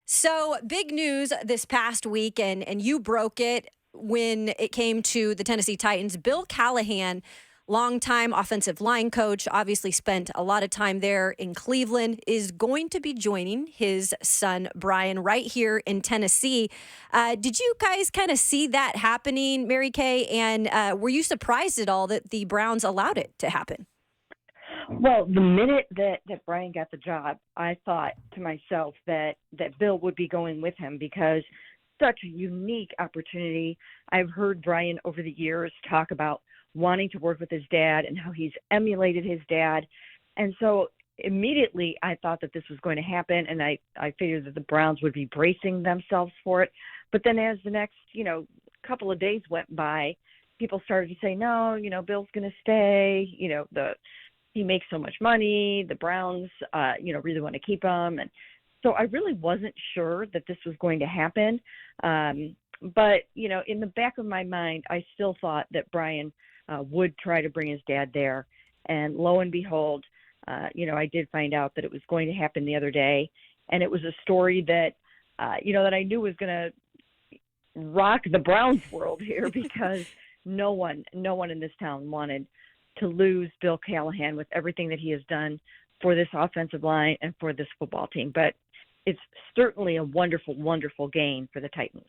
So, big news this past week, and you broke it when it came to the Tennessee Titans. Bill Callahan, longtime offensive line coach, obviously spent a lot of time there in Cleveland, is going to be joining his son, Brian, right here in Tennessee. Did you guys kind of see that happening, Mary Kay? And were you surprised at all that the Browns allowed it to happen? Well, the minute that Brian got the job, I thought to myself that Bill would be going with him because such a unique opportunity. I've heard Brian over the years talk about wanting to work with his dad and how he's emulated his dad. And so immediately I thought that this was going to happen, and I figured that the Browns would be bracing themselves for it. But then as the next, couple of days went by, people started to say, no, Bill's going to stay, he makes so much money. The Browns, really want to keep him. And so I really wasn't sure that this was going to happen. But, in the back of my mind, I still thought that Brian would try to bring his dad there. And lo and behold, I did find out that it was going to happen the other day. And it was a story that, that I knew was going to rock the Browns world here because no one in this town wanted to lose Bill Callahan with everything that he has done for this offensive line and for this football team. But it's certainly a wonderful, wonderful gain for the Titans.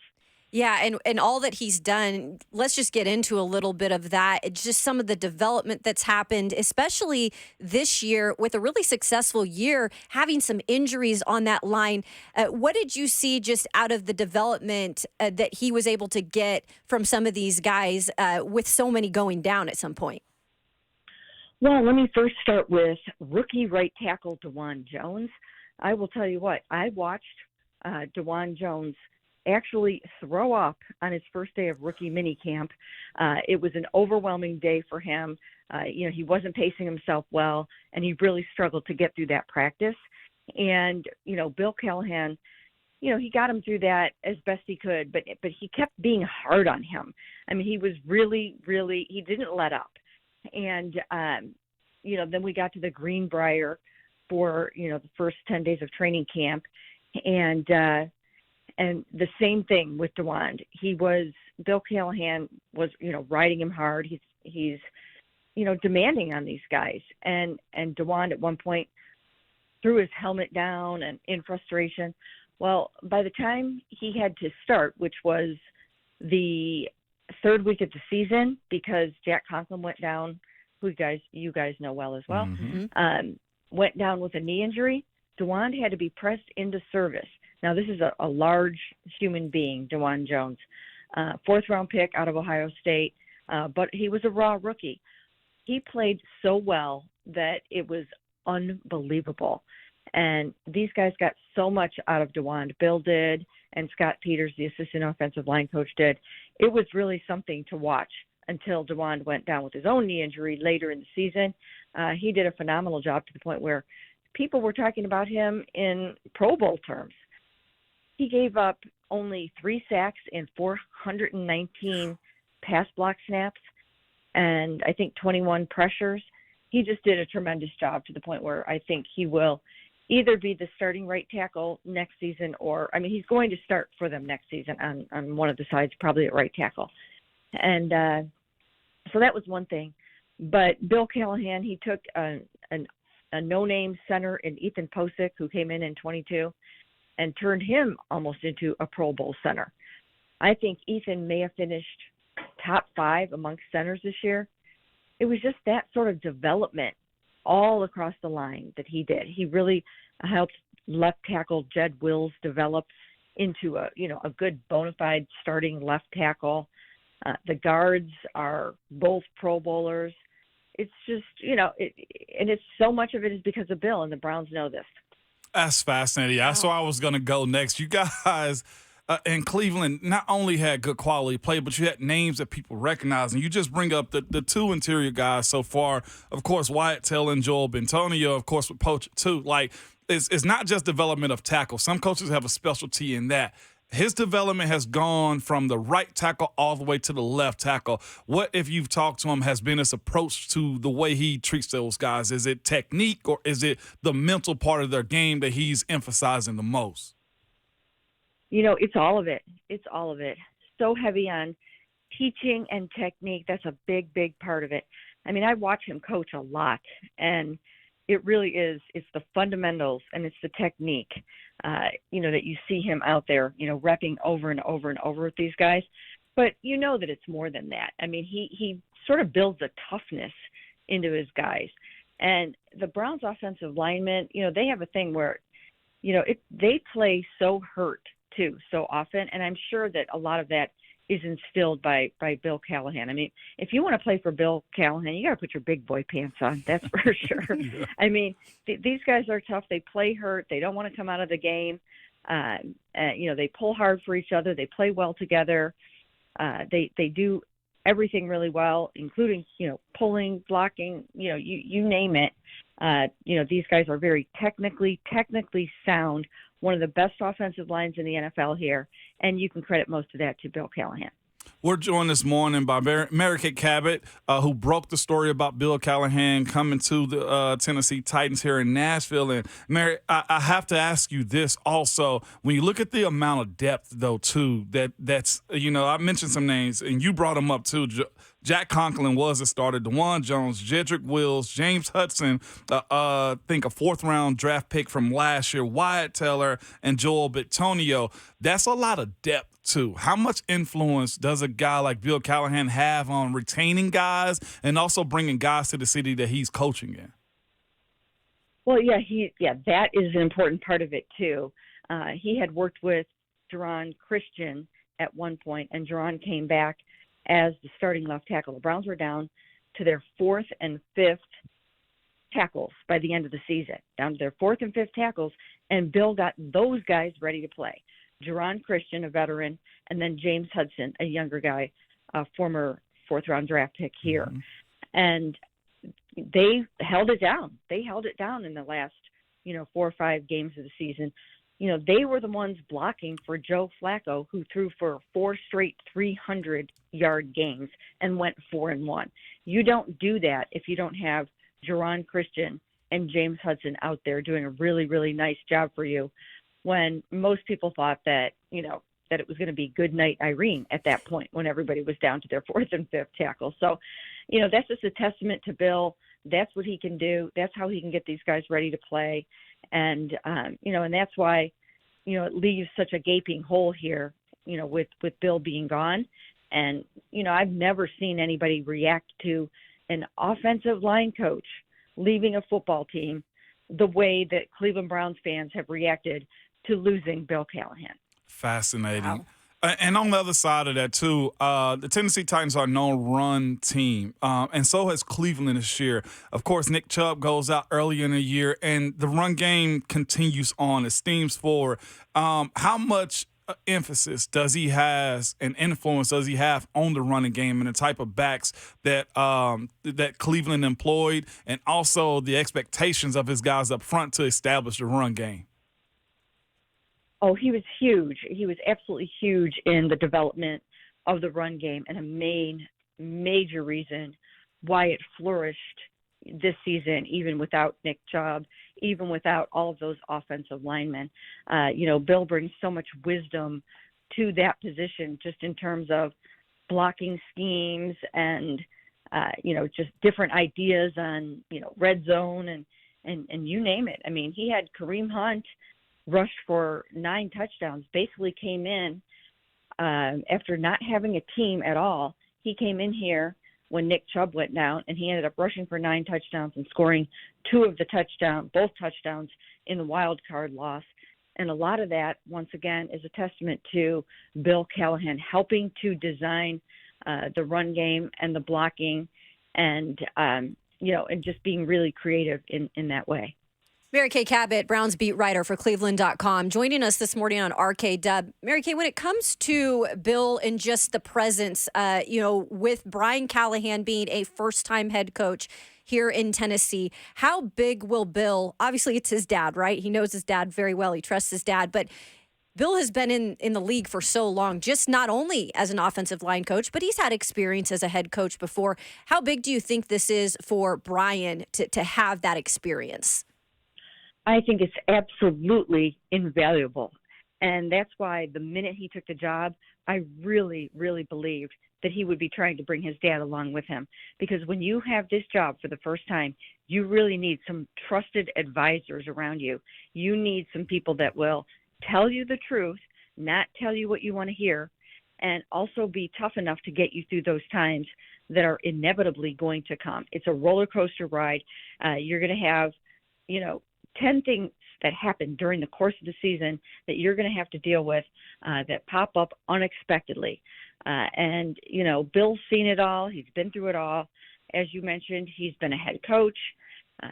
Yeah, and all that he's done, let's just get into a little bit of that. It's just some of the development that's happened, especially this year with a really successful year, having some injuries on that line. What did you see just out of the development that he was able to get from some of these guys with so many going down at some point? Well, let me first start with rookie right tackle DeJuan Jones. I will tell you what, I watched DeJuan Jones actually throw up on his first day of rookie minicamp. It was an overwhelming day for him. He wasn't pacing himself well, and he really struggled to get through that practice. And, Bill Callahan, he got him through that as best he could, but he kept being hard on him. I mean, he was really, he didn't let up. And, then we got to the Greenbrier for, the first 10 days of training camp. And the same thing with DeJuan. Bill Callahan was, riding him hard. He's demanding on these guys. And DeJuan at one point threw his helmet down and in frustration. Well, by the time he had to start, which was the third week of the season, because Jack Conklin went down, who you guys know well as well, went down with a knee injury. DeJuan had to be pressed into service. Now, this is a large human being, DeJuan Jones, fourth-round pick out of Ohio State, but he was a raw rookie. He played so well that it was unbelievable. And these guys got so much out of DeJuan. Bill did, and Scott Peters, the assistant offensive line coach, did. It was really something to watch until DeJuan went down with his own knee injury later in the season. He did a phenomenal job to the point where people were talking about him in Pro Bowl terms. He gave up only 3 sacks and 419 pass block snaps and I think 21 pressures. He just did a tremendous job to the point where I think he will either be the starting right tackle next season he's going to start for them next season on one of the sides, probably at right tackle. And so that was one thing. But Bill Callahan, he took a no-name center in Ethan Posick, who came in 22, and turned him almost into a Pro Bowl center. I think Ethan may have finished top 5 amongst centers this year. It was just that sort of development all across the line that he did. He really helped left tackle Jed Wills develop into a good bona fide starting left tackle. The guards are both Pro Bowlers. It's just, and it's so much of it is because of Bill, and the Browns know this. That's fascinating. That's where I was going to go next. You guys in Cleveland not only had good quality play, but you had names that people recognize. And you just bring up the 2 interior guys so far. Of course, Wyatt Taylor and Joel Bentonio, of course, with Poach too. Like, it's not just development of tackle. Some coaches have a specialty in that. His development has gone from the right tackle all the way to the left tackle. What, if you've talked to him, has been his approach to the way he treats those guys? Is it technique or is it the mental part of their game that he's emphasizing the most? It's all of it. It's all of it. So heavy on teaching and technique. That's a big, big part of it. I mean, I watch him coach a lot, and it really is. It's the fundamentals and it's the technique, that you see him out there, repping over and over and over with these guys. But that it's more than that. I mean, he sort of builds a toughness into his guys. And the Browns offensive linemen, they have a thing where, they play so hurt too, so often. And I'm sure that a lot of that is instilled by Bill Callahan. I mean, if you want to play for Bill Callahan, you got to put your big boy pants on. That's for sure. Yeah. I mean, these guys are tough. They play hurt. They don't want to come out of the game. They pull hard for each other. They play well together. They do everything really well, including, pulling, blocking, you name it. These guys are very technically sound, one of the best offensive lines in the NFL here, and you can credit most of that to Bill Callahan. We're joined this morning by Kay Cabot, who broke the story about Bill Callahan coming to the Tennessee Titans here in Nashville. And Mary, I have to ask you this also. When you look at the amount of depth, though, too, that's I mentioned some names, and you brought them up too. Jack Conklin was a starter. DeJuan Jones, Jedrick Wills, James Hudson, I think a fourth-round draft pick from last year, Wyatt Teller, and Joel Bitonio. That's a lot of depth, too. How much influence does a guy like Bill Callahan have on retaining guys and also bringing guys to the city that he's coaching in? Well, that is an important part of it, too. He had worked with Jerron Christian at one point, and Jerron came back as the starting left tackle. The Browns were down to their fourth and fifth tackles by the end of the season, down to their fourth and fifth tackles, and Bill got those guys ready to play. Jerron Christian, a veteran, and then James Hudson, a younger guy, a former fourth-round draft pick here. Mm-hmm. And they held it down. They held it down in the last, 4 or 5 games of the season. They were the ones blocking for Joe Flacco, who threw for 4 straight 300-yard games and went 4-1. You don't do that if you don't have Jerron Christian and James Hudson out there doing a really, really nice job for you, when most people thought that, that it was going to be good night Irene at that point when everybody was down to their fourth and fifth tackle. So, that's just a testament to Bill. That's what he can do. That's how he can get these guys ready to play. And, and that's why, it leaves such a gaping hole here, with Bill being gone. And, I've never seen anybody react to an offensive line coach leaving a football team the way that Cleveland Browns fans have reacted to losing Bill Callahan. Fascinating. Wow. And on the other side of that, too, the Tennessee Titans are a no-run team, and so has Cleveland this year. Of course, Nick Chubb goes out early in the year, and the run game continues on. It steams forward. How much emphasis does he have and influence does he have on the running game and the type of backs that that Cleveland employed, and also the expectations of his guys up front to establish the run game? Oh, he was huge. He was absolutely huge in the development of the run game, and a major reason why it flourished this season, even without Nick Chubb, even without all of those offensive linemen. Bill brings so much wisdom to that position, just in terms of blocking schemes and, just different ideas on, red zone and you name it. I mean, he had Kareem Hunt rushed for 9 touchdowns, basically came in after not having a team at all. He came in here when Nick Chubb went down, and he ended up rushing for 9 touchdowns and scoring both touchdowns in the wild card loss. And a lot of that, once again, is a testament to Bill Callahan helping to design the run game and the blocking, and and just being really creative in that way. Mary Kay Cabot, Browns beat writer for Cleveland.com, joining us this morning on RK Dub. Mary Kay, when it comes to Bill and just the presence, with Brian Callahan being a first-time head coach here in Tennessee, how big will Bill, obviously it's his dad, right? He knows his dad very well. He trusts his dad, but Bill has been in the league for so long, just not only as an offensive line coach, but he's had experience as a head coach before. How big do you think this is for Brian to have that experience? I think it's absolutely invaluable. And that's why the minute he took the job, I really, really believed that he would be trying to bring his dad along with him. Because when you have this job for the first time, you really need some trusted advisors around you. You need some people that will tell you the truth, not tell you what you want to hear, and also be tough enough to get you through those times that are inevitably going to come. It's a roller coaster ride. You're going to have, 10 things that happen during the course of the season that you're going to have to deal with that pop up unexpectedly. And Bill's seen it all. He's been through it all. As you mentioned, he's been a head coach.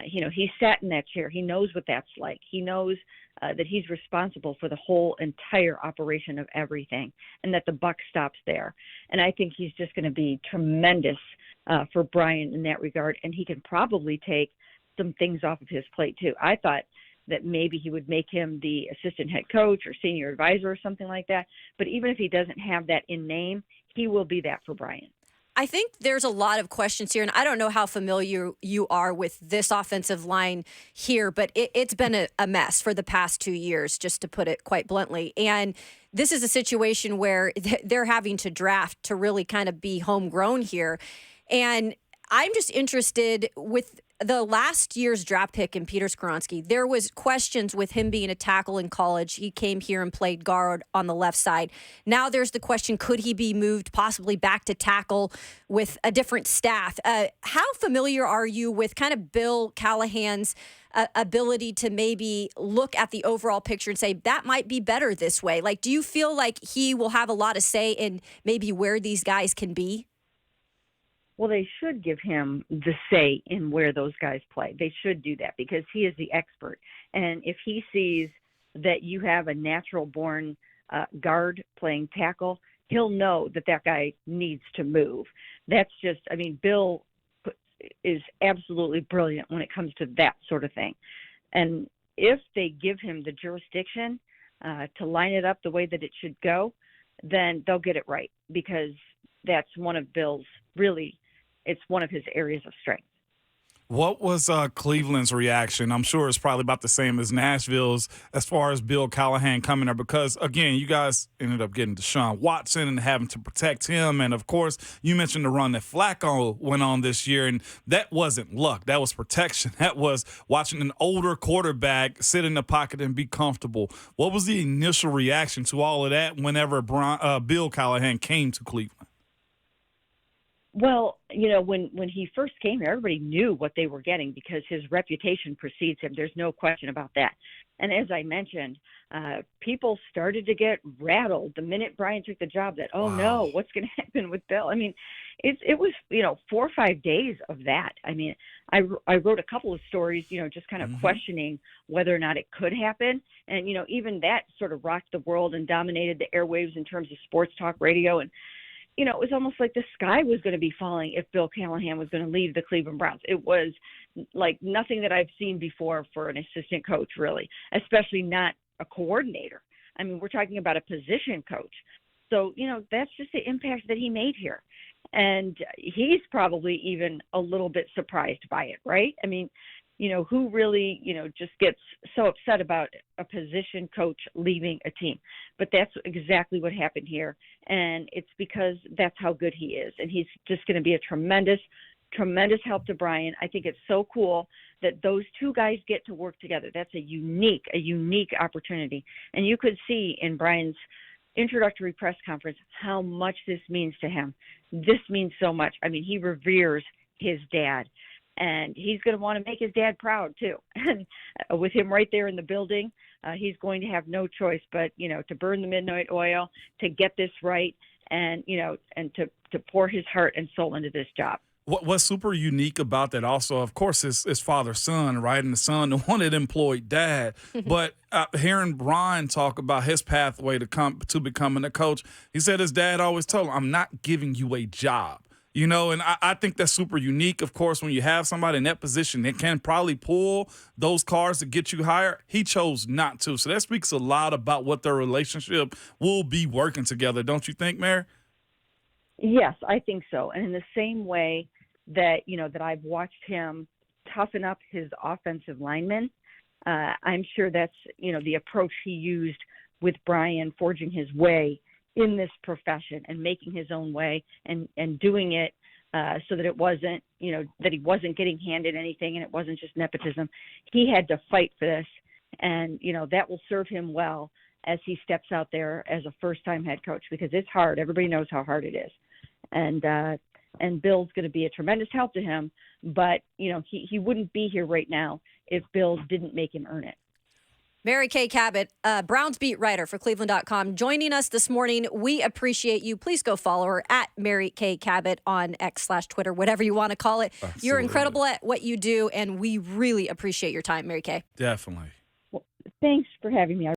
He sat in that chair. He knows what that's like. He knows that he's responsible for the whole entire operation of everything, and that the buck stops there. And I think he's just going to be tremendous for Brian in that regard, and he can probably take some things off of his plate too. I thought that maybe he would make him the assistant head coach or senior advisor or something like that. But even if he doesn't have that in name, he will be that for Brian. I think there's a lot of questions here, and I don't know how familiar you are with this offensive line here, but it's been a mess for the past 2 years, just to put it quite bluntly. And this is a situation where they're having to draft to really kind of be homegrown here. And I'm just interested with the last year's draft pick in Peter Skoronski. There was questions with him being a tackle in college. He came here and played guard on the left side. Now there's the question, could he be moved possibly back to tackle with a different staff? How familiar are you with kind of Bill Callahan's ability to maybe look at the overall picture and say, that might be better this way? Like, do you feel like he will have a lot of say in maybe where these guys can be? Well, they should give him the say in where those guys play. They should do that because he is the expert. And if he sees that you have a natural-born guard playing tackle, he'll know that that guy needs to move. That's just, Bill is absolutely brilliant when it comes to that sort of thing. And if they give him the jurisdiction to line it up the way that it should go, then they'll get it right, because that's one of Bill's it's one of his areas of strength. What was Cleveland's reaction? I'm sure it's probably about the same as Nashville's as far as Bill Callahan coming there, because, again, you guys ended up getting Deshaun Watson and having to protect him. And, of course, you mentioned the run that Flacco went on this year, and that wasn't luck. That was protection. That was watching an older quarterback sit in the pocket and be comfortable. What was the initial reaction to all of that whenever Bill Callahan came to Cleveland? Well, when he first came here, everybody knew what they were getting because his reputation precedes him. There's no question about that. And as I mentioned, people started to get rattled the minute Brian took the job that, oh, no, what's going to happen with Bill? It was, 4 or 5 days of that. I wrote a couple of stories, just kind of questioning whether or not it could happen. And, even that sort of rocked the world and dominated the airwaves in terms of sports talk radio. And it was almost like the sky was going to be falling if Bill Callahan was going to leave the Cleveland Browns. It was like nothing that I've seen before for an assistant coach, really, especially not a coordinator. We're talking about a position coach. So, that's just the impact that he made here. And he's probably even a little bit surprised by it, right? Who really, just gets so upset about a position coach leaving a team. But that's exactly what happened here. And it's because that's how good he is. And he's just going to be a tremendous, tremendous help to Brian. I think it's so cool that those two guys get to work together. That's a unique opportunity. And you could see in Brian's introductory press conference how much this means to him. This means so much. He reveres his dad. And he's going to want to make his dad proud, too. And with him right there in the building, he's going to have no choice but, to burn the midnight oil, to get this right, and, and to pour his heart and soul into this job. What's super unique about that also, of course, is father-son, right? And the son, the one that employed dad. But hearing Brian talk about his pathway to becoming a coach, he said his dad always told him, I'm not giving you a job. And I think that's super unique. Of course, when you have somebody in that position that can probably pull those cards to get you higher, he chose not to. So that speaks a lot about what their relationship will be working together. Don't you think, Mary? Yes, I think so. And in the same way that, that I've watched him toughen up his offensive linemen, I'm sure that's, the approach he used with Brian forging his way in this profession and making his own way and doing it so that it wasn't, that he wasn't getting handed anything and it wasn't just nepotism. He had to fight for this, and, that will serve him well as he steps out there as a first-time head coach, because it's hard. Everybody knows how hard it is. And Bill's going to be a tremendous help to him, but, he wouldn't be here right now if Bill didn't make him earn it. Mary Kay Cabot, Browns beat writer for Cleveland.com, joining us this morning. We appreciate you. Please go follow her at Mary Kay Cabot on X/Twitter, whatever you want to call it. Absolutely. You're incredible at what you do, and we really appreciate your time, Mary Kay. Definitely. Well, thanks for having me.